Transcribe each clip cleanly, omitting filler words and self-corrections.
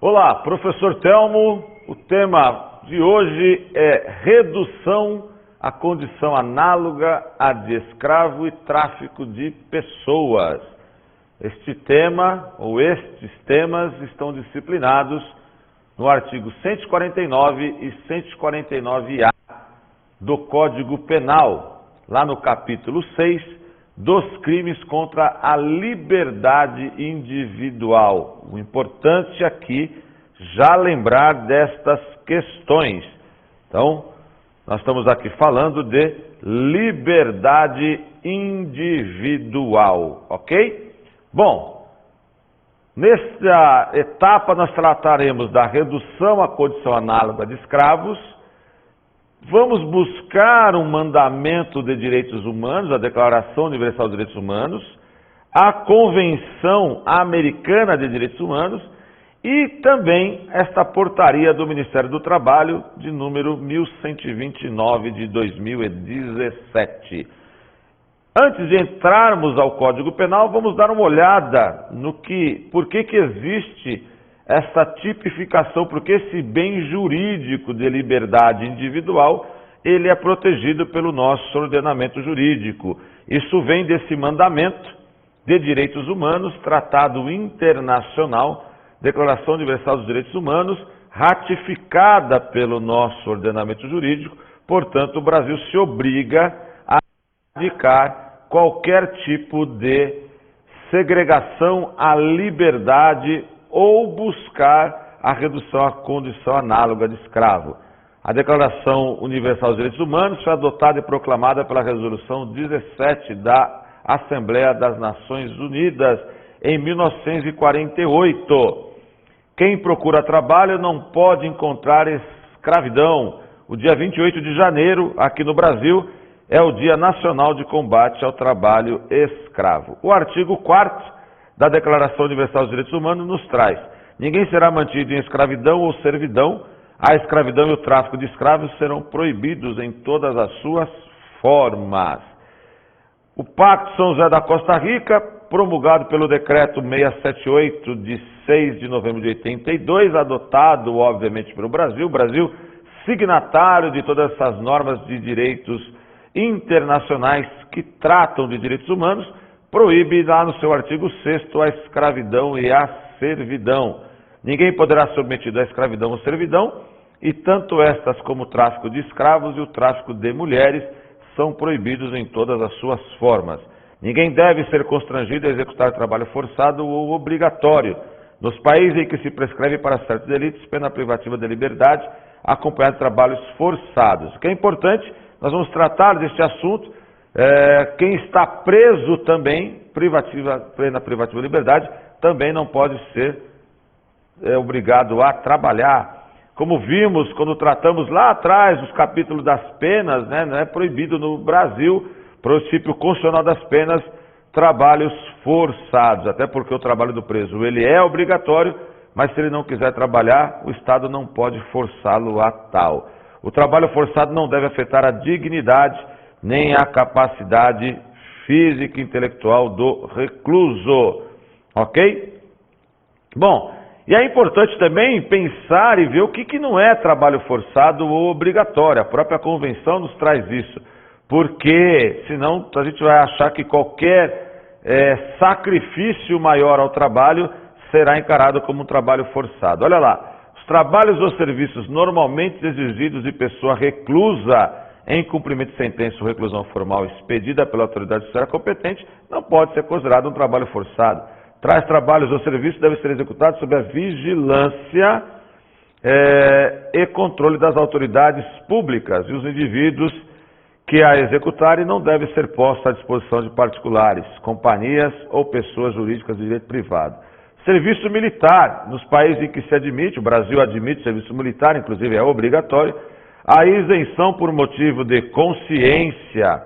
Olá, professor Telmo. O tema de hoje é redução à condição análoga à de escravo e tráfico de pessoas. Este tema, ou estes temas, estão disciplinados no artigo 149 e 149-A do Código Penal, lá no capítulo 6, dos crimes contra a liberdade individual. O importante aqui já lembrar destas questões. Então, nós estamos aqui falando de liberdade individual, ok? Bom, nesta etapa nós trataremos da redução à condição análoga de escravos. Vamos buscar um mandamento de direitos humanos, a Declaração Universal dos Direitos Humanos, a Convenção Americana de Direitos Humanos e também esta portaria do Ministério do Trabalho de número 1129 de 2017. Antes de entrarmos ao Código Penal, vamos dar uma olhada no por que existe essa tipificação, porque esse bem jurídico de liberdade individual, ele é protegido pelo nosso ordenamento jurídico. Isso vem desse mandamento de direitos humanos, tratado internacional, Declaração Universal dos Direitos Humanos, ratificada pelo nosso ordenamento jurídico. Portanto, o Brasil se obriga a erradicar qualquer tipo de segregação à liberdade ou buscar a redução à condição análoga de escravo. A Declaração Universal dos Direitos Humanos foi adotada e proclamada pela Resolução 17 da Assembleia das Nações Unidas em 1948. Quem procura trabalho não pode encontrar escravidão. O dia 28 de janeiro, aqui no Brasil, é o Dia Nacional de Combate ao Trabalho Escravo. O artigo 4º da Declaração Universal dos Direitos Humanos nos traz: ninguém será mantido em escravidão ou servidão. A escravidão e o tráfico de escravos serão proibidos em todas as suas formas. O Pacto São José da Costa Rica, promulgado pelo Decreto 678 de 6 de novembro de 82, adotado obviamente pelo Brasil, signatário de todas essas normas de direitos internacionais que tratam de direitos humanos, proíbe lá no seu artigo 6º a escravidão e a servidão. Ninguém poderá ser submetido à escravidão ou servidão, e tanto estas como o tráfico de escravos e o tráfico de mulheres são proibidos em todas as suas formas. Ninguém deve ser constrangido a executar trabalho forçado ou obrigatório. Nos países em que se prescreve para certos delitos, pena privativa de liberdade, acompanhada de trabalhos forçados. O que é importante, nós vamos tratar deste assunto. Quem está preso também, pena privativa de liberdade, também não pode ser obrigado a trabalhar. Como vimos quando tratamos lá atrás dos capítulos das penas, né, não é proibido no Brasil, princípio constitucional das penas, trabalhos forçados, até porque o trabalho do preso ele é obrigatório, mas se ele não quiser trabalhar, o Estado não pode forçá-lo a tal. O trabalho forçado não deve afetar a dignidade nem a capacidade física e intelectual do recluso, ok? Bom, e é importante também pensar e ver o que não é trabalho forçado ou obrigatório. A própria Convenção nos traz isso, porque senão a gente vai achar que qualquer sacrifício maior ao trabalho será encarado como um trabalho forçado. Olha lá, os trabalhos ou serviços normalmente exigidos de pessoa reclusa em cumprimento de sentença ou reclusão formal expedida pela autoridade judiciária competente, não pode ser considerado um trabalho forçado. Tais trabalhos ou serviços devem ser executados sob a vigilância e controle das autoridades públicas, e os indivíduos que a executarem não devem ser postos à disposição de particulares, companhias ou pessoas jurídicas de direito privado. Serviço militar, nos países em que se admite, o Brasil admite serviço militar, inclusive é obrigatório, a isenção por motivo de consciência,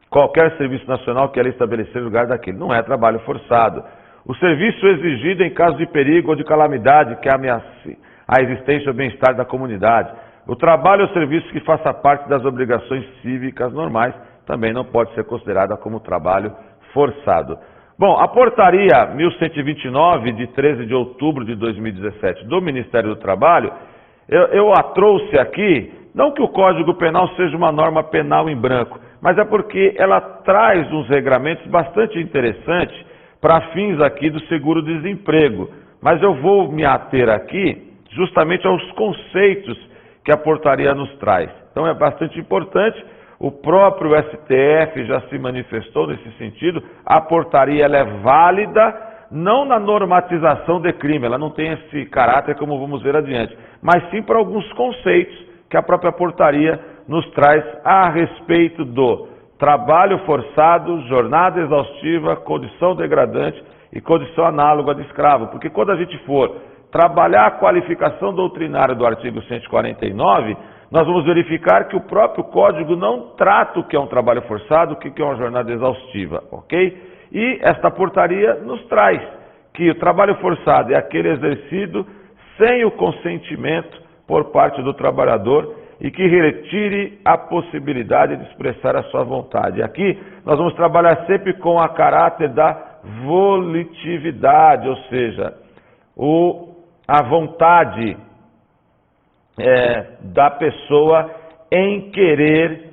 qualquer serviço nacional que ela estabelecer no lugar daquele, não é trabalho forçado. O serviço exigido em caso de perigo ou de calamidade que ameace a existência ou bem-estar da comunidade. O trabalho ou serviço que faça parte das obrigações cívicas normais também não pode ser considerado como trabalho forçado. Bom, a portaria 1129, de 13 de outubro de 2017, do Ministério do Trabalho, eu a trouxe aqui, não que o Código Penal seja uma norma penal em branco, mas é porque ela traz uns regramentos bastante interessantes para fins aqui do seguro-desemprego. Mas eu vou me ater aqui justamente aos conceitos que a portaria nos traz. Então é bastante importante, o próprio STF já se manifestou nesse sentido, a portaria ela é válida, não na normatização de crime, ela não tem esse caráter como vamos ver adiante, mas sim para alguns conceitos que a própria portaria nos traz a respeito do trabalho forçado, jornada exaustiva, condição degradante e condição análoga de escravo. Porque quando a gente for trabalhar a qualificação doutrinária do artigo 149, nós vamos verificar que o próprio Código não trata o que é um trabalho forçado, o que é uma jornada exaustiva, ok? E esta portaria nos traz que o trabalho forçado é aquele exercido sem o consentimento por parte do trabalhador e que retire a possibilidade de expressar a sua vontade. Aqui nós vamos trabalhar sempre com a caráter da volitividade, ou seja, a vontade da pessoa em querer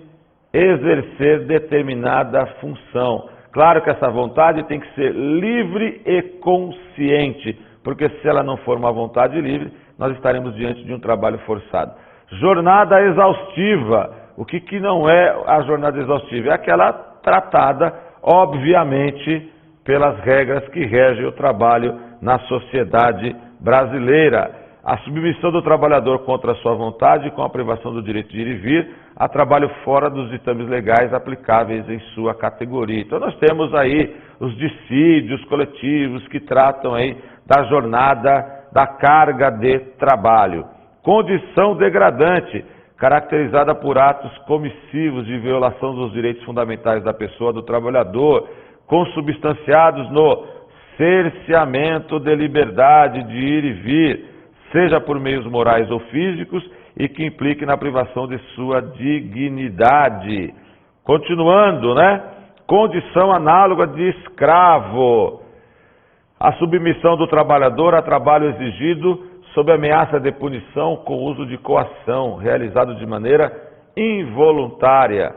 exercer determinada função. Claro que essa vontade tem que ser livre e consciente, porque se ela não for uma vontade livre, nós estaremos diante de um trabalho forçado. Jornada exaustiva. O que não é a jornada exaustiva? É aquela tratada, obviamente, pelas regras que regem o trabalho na sociedade brasileira. A submissão do trabalhador contra a sua vontade, com a privação do direito de ir e vir, a trabalho fora dos ditames legais aplicáveis em sua categoria. Então nós temos aí os dissídios coletivos que tratam aí da jornada, da carga de trabalho. Condição degradante, caracterizada por atos comissivos de violação dos direitos fundamentais da pessoa, do trabalhador, consubstanciados no cerceamento de liberdade de ir e vir, seja por meios morais ou físicos, e que implique na privação de sua dignidade. Continuando, condição análoga de escravo. A submissão do trabalhador a trabalho exigido sob ameaça de punição com uso de coação, realizado de maneira involuntária.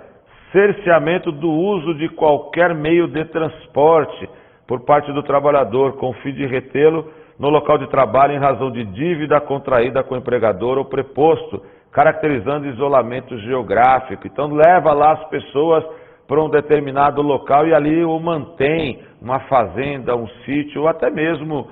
Cerceamento do uso de qualquer meio de transporte por parte do trabalhador, com o fim de retê-lo no local de trabalho em razão de dívida contraída com o empregador ou preposto, caracterizando isolamento geográfico. Então leva lá as pessoas para um determinado local e ali o mantém, uma fazenda, um sítio, ou até mesmo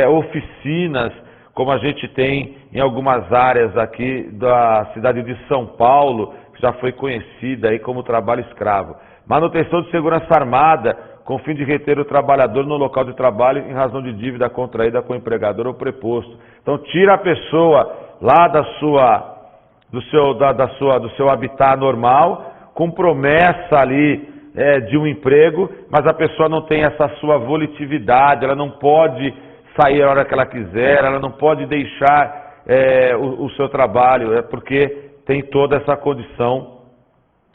oficinas, como a gente tem em algumas áreas aqui da cidade de São Paulo, que já foi conhecida aí como trabalho escravo. Manutenção de segurança armada, com o fim de reter o trabalhador no local de trabalho em razão de dívida contraída com o empregador ou preposto. Então tira a pessoa lá do seu habitat normal, com promessa ali de um emprego, mas a pessoa não tem essa sua volitividade, ela não pode sair a hora que ela quiser, ela não pode deixar o seu trabalho, porque tem toda essa condição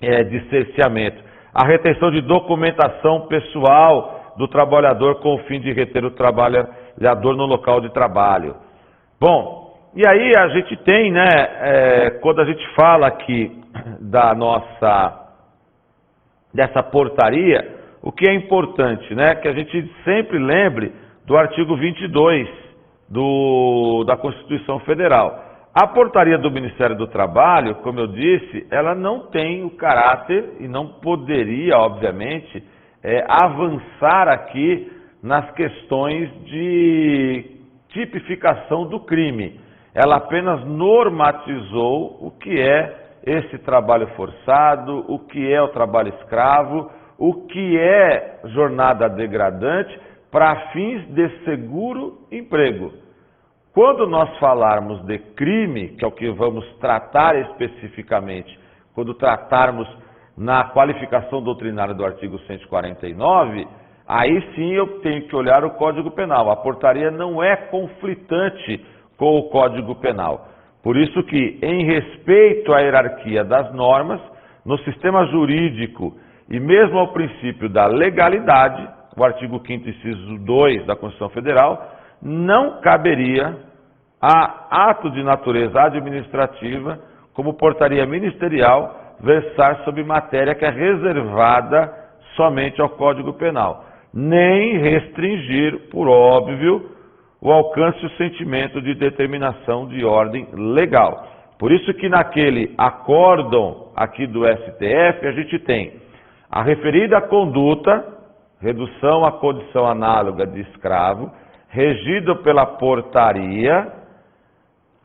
de cerceamento. A retenção de documentação pessoal do trabalhador com o fim de reter o trabalhador no local de trabalho. Bom, e aí a gente tem, quando a gente fala aqui dessa portaria, o que é importante, que a gente sempre lembre do artigo 22 da Constituição Federal. A portaria do Ministério do Trabalho, como eu disse, ela não tem o caráter e não poderia, obviamente, avançar aqui nas questões de tipificação do crime. Ela apenas normatizou o que é esse trabalho forçado, o que é o trabalho escravo, o que é jornada degradante para fins de seguro emprego. Quando nós falarmos de crime, que é o que vamos tratar especificamente, quando tratarmos na qualificação doutrinária do artigo 149, aí sim eu tenho que olhar o Código Penal. A portaria não é conflitante com o Código Penal. Por isso que, em respeito à hierarquia das normas, no sistema jurídico e mesmo ao princípio da legalidade, o artigo 5º, inciso 2 da Constituição Federal, não caberia a ato de natureza administrativa, como portaria ministerial, versar sobre matéria que é reservada somente ao Código Penal, nem restringir, por óbvio, o alcance e o sentimento de determinação de ordem legal. Por isso que naquele acórdão aqui do STF, a gente tem a referida conduta, redução à condição análoga de escravo, regida pela portaria,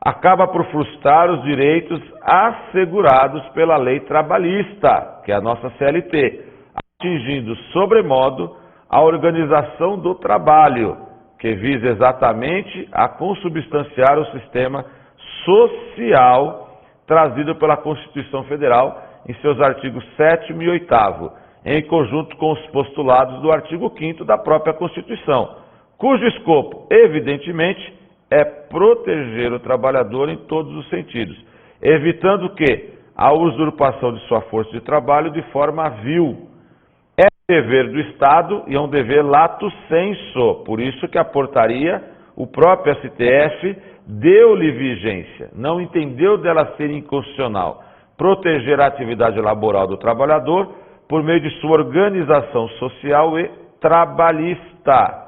acaba por frustrar os direitos assegurados pela lei trabalhista, que é a nossa CLT, atingindo sobremodo a organização do trabalho, que visa exatamente a consubstanciar o sistema social trazido pela Constituição Federal em seus artigos 7º e 8º, em conjunto com os postulados do artigo 5º da própria Constituição, cujo escopo, evidentemente, é proteger o trabalhador em todos os sentidos, evitando que a usurpação de sua força de trabalho de forma vil. É dever do Estado e é um dever lato sensu, por isso que a portaria, o próprio STF, deu-lhe vigência, não entendeu dela ser inconstitucional, proteger a atividade laboral do trabalhador por meio de sua organização social e trabalhista,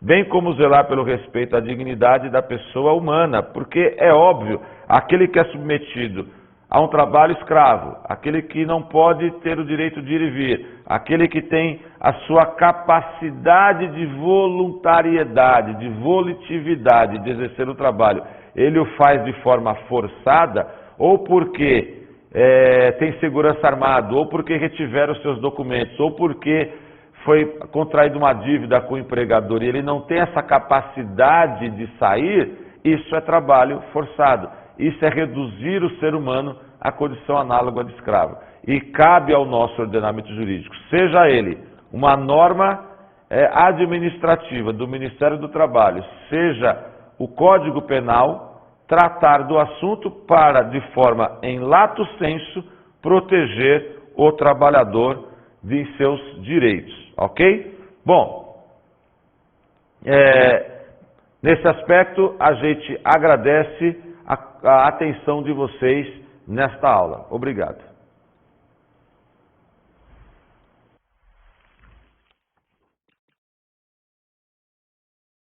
bem como zelar pelo respeito à dignidade da pessoa humana, porque é óbvio, aquele que é submetido a um trabalho escravo, aquele que não pode ter o direito de ir e vir, aquele que tem a sua capacidade de voluntariedade, de volitividade de exercer o trabalho, ele o faz de forma forçada, ou porque tem segurança armado, ou porque retiveram os seus documentos, ou porque foi contraída uma dívida com o empregador e ele não tem essa capacidade de sair, isso é trabalho forçado. Isso é reduzir o ser humano à condição análoga de escravo. E cabe ao nosso ordenamento jurídico, seja ele uma norma administrativa do Ministério do Trabalho, seja o Código Penal, tratar do assunto para, de forma em lato sensu, proteger o trabalhador de seus direitos. Ok? Bom, nesse aspecto a gente agradece a atenção de vocês nesta aula. Obrigado.